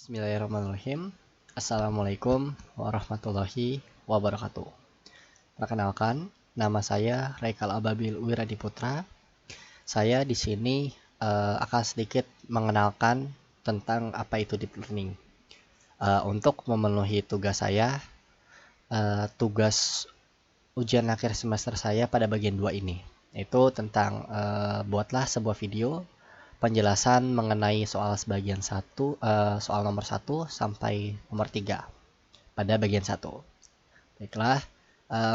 Bismillahirrahmanirrahim. Assalamualaikum warahmatullahi wabarakatuh. Perkenalkan, nama saya Raikal Ababil Wiradiputra. Saya di sini akan sedikit mengenalkan tentang apa itu deep learning. Untuk memenuhi tugas saya, tugas ujian akhir semester saya pada bagian 2 ini, yaitu tentang buatlah sebuah video penjelasan mengenai soal soal nomor 1 sampai nomor 3 pada bagian 1. Baiklah,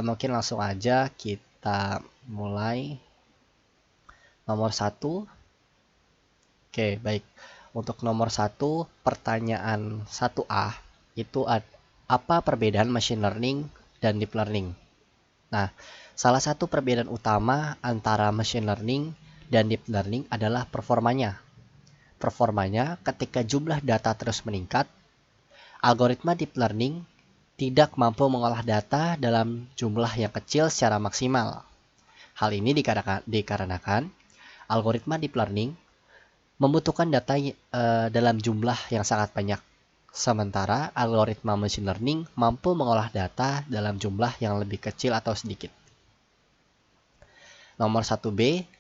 mungkin langsung aja kita mulai nomor 1. Oke, baik. Untuk nomor 1, pertanyaan 1A itu apa perbedaan machine learning dan deep learning? Nah, salah satu perbedaan utama antara machine learning dan deep learning adalah performanya. Performanya ketika jumlah data terus meningkat, algoritma deep learning tidak mampu mengolah data dalam jumlah yang kecil secara maksimal. Hal ini dikarenakan algoritma deep learning membutuhkan data dalam jumlah yang sangat banyak. Sementara algoritma machine learning mampu mengolah data dalam jumlah yang lebih kecil atau sedikit. Nomor 1B,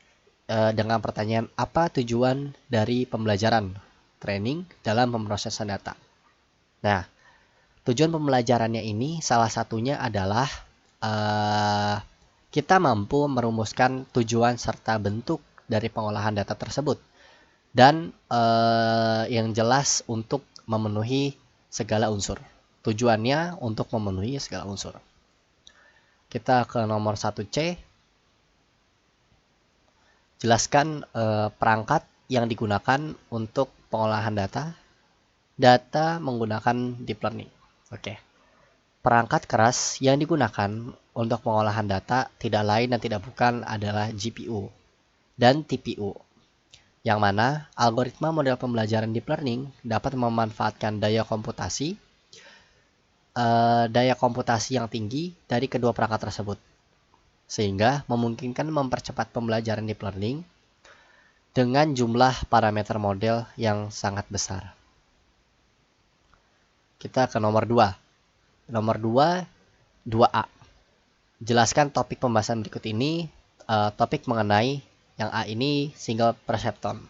dengan pertanyaan apa tujuan dari pembelajaran training dalam pemrosesan data. Nah, tujuan pembelajarannya ini salah satunya adalah kita mampu merumuskan tujuan serta bentuk dari pengolahan data tersebut dan yang jelas untuk memenuhi segala unsur. Tujuannya untuk memenuhi segala unsur. Kita ke nomor 1C. Jelaskan perangkat yang digunakan untuk pengolahan data. Data menggunakan deep learning. Oke. Perangkat keras yang digunakan untuk pengolahan data tidak lain dan tidak bukan adalah GPU dan TPU. Yang mana algoritma model pembelajaran deep learning dapat memanfaatkan daya komputasi yang tinggi dari kedua perangkat tersebut, sehingga memungkinkan mempercepat pembelajaran deep learning dengan jumlah parameter model yang sangat besar. Kita ke nomor 2. Nomor 2A. Jelaskan topik pembahasan berikut ini. Topik mengenai yang A ini single perceptron.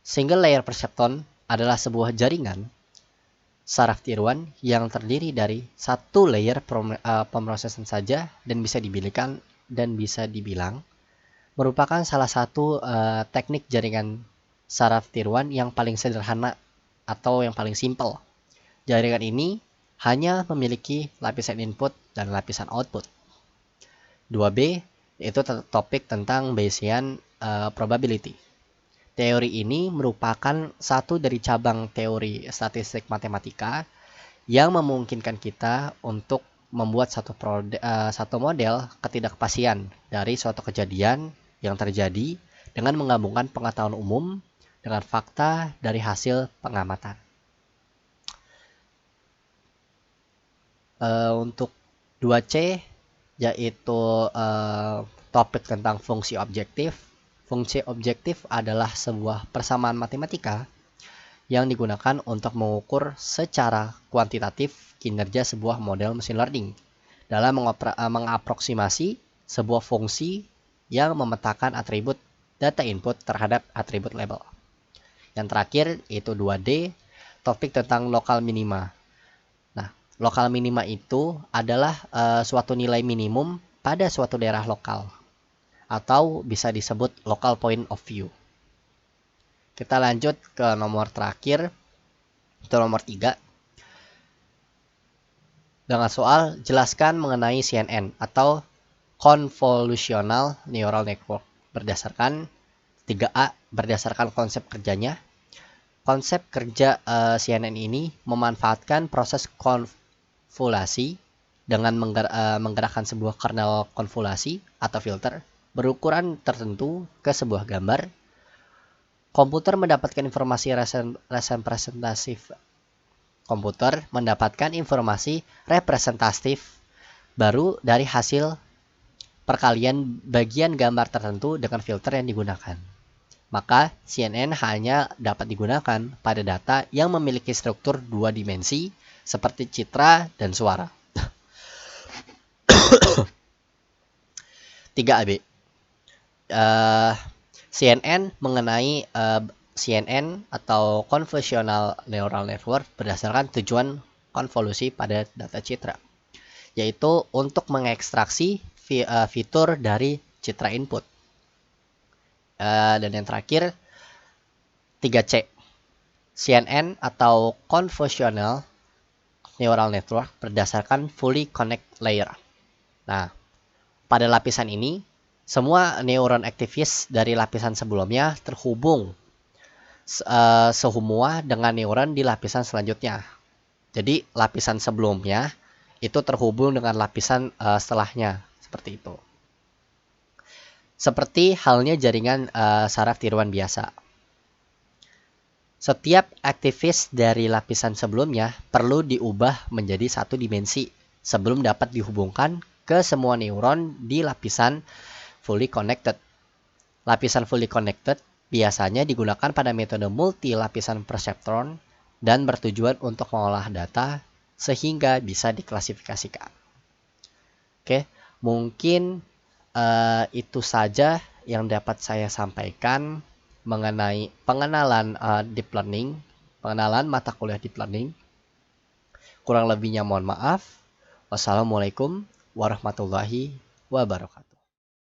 Single layer perceptron adalah sebuah jaringan saraf tiruan yang terdiri dari satu layer pemrosesan saja dan bisa dibilang merupakan salah satu teknik jaringan saraf tiruan yang paling sederhana atau yang paling simpel. Jaringan ini hanya memiliki lapisan input dan lapisan output. 2B yaitu topik tentang Bayesian probability. Teori ini merupakan satu dari cabang teori statistik matematika yang memungkinkan kita untuk membuat satu model ketidakpastian dari suatu kejadian yang terjadi dengan menggabungkan pengetahuan umum dengan fakta dari hasil pengamatan. Untuk 2C yaitu topik tentang fungsi objektif. Fungsi objektif adalah sebuah persamaan matematika yang digunakan untuk mengukur secara kuantitatif kinerja sebuah model machine learning dalam mengaproksimasi sebuah fungsi yang memetakan atribut data input terhadap atribut label. Yang terakhir yaitu 2D, topik tentang lokal minima. Nah, lokal minima itu adalah suatu nilai minimum pada suatu daerah lokal, atau bisa disebut local point of view. Kita lanjut ke nomor terakhir, itu nomor 3. Dengan soal, jelaskan mengenai CNN atau Convolutional Neural Network berdasarkan 3A, berdasarkan konsep kerjanya. Konsep kerja CNN ini memanfaatkan proses konvolasi dengan menggerakkan sebuah kernel konvolasi atau filter berukuran tertentu ke sebuah gambar. Komputer mendapatkan informasi representatif baru dari hasil perkalian bagian gambar tertentu dengan filter yang digunakan. maka CNN hanya dapat digunakan pada data yang memiliki struktur 2 dimensi seperti citra dan suara. 3AB. CNN mengenai CNN atau Convolutional Neural Network berdasarkan tujuan konvolusi pada data citra, yaitu untuk mengekstraksi fitur dari citra input. Dan yang terakhir 3C. CNN atau Convolutional Neural Network berdasarkan Fully Connect Layer. Nah, pada lapisan ini, semua neuron aktivis dari lapisan sebelumnya terhubung semua dengan neuron di lapisan selanjutnya. Jadi, lapisan sebelumnya itu terhubung dengan lapisan setelahnya, seperti itu. Seperti halnya jaringan saraf tiruan biasa. Setiap aktivis dari lapisan sebelumnya perlu diubah menjadi satu dimensi sebelum dapat dihubungkan ke semua neuron di lapisan fully connected. Lapisan fully connected biasanya digunakan pada metode multi lapisan perceptron dan bertujuan untuk mengolah data sehingga bisa diklasifikasikan. Oke, mungkin itu saja yang dapat saya sampaikan mengenai pengenalan deep learning, pengenalan mata kuliah deep learning. Kurang lebihnya mohon maaf. Wassalamualaikum warahmatullahi wabarakatuh.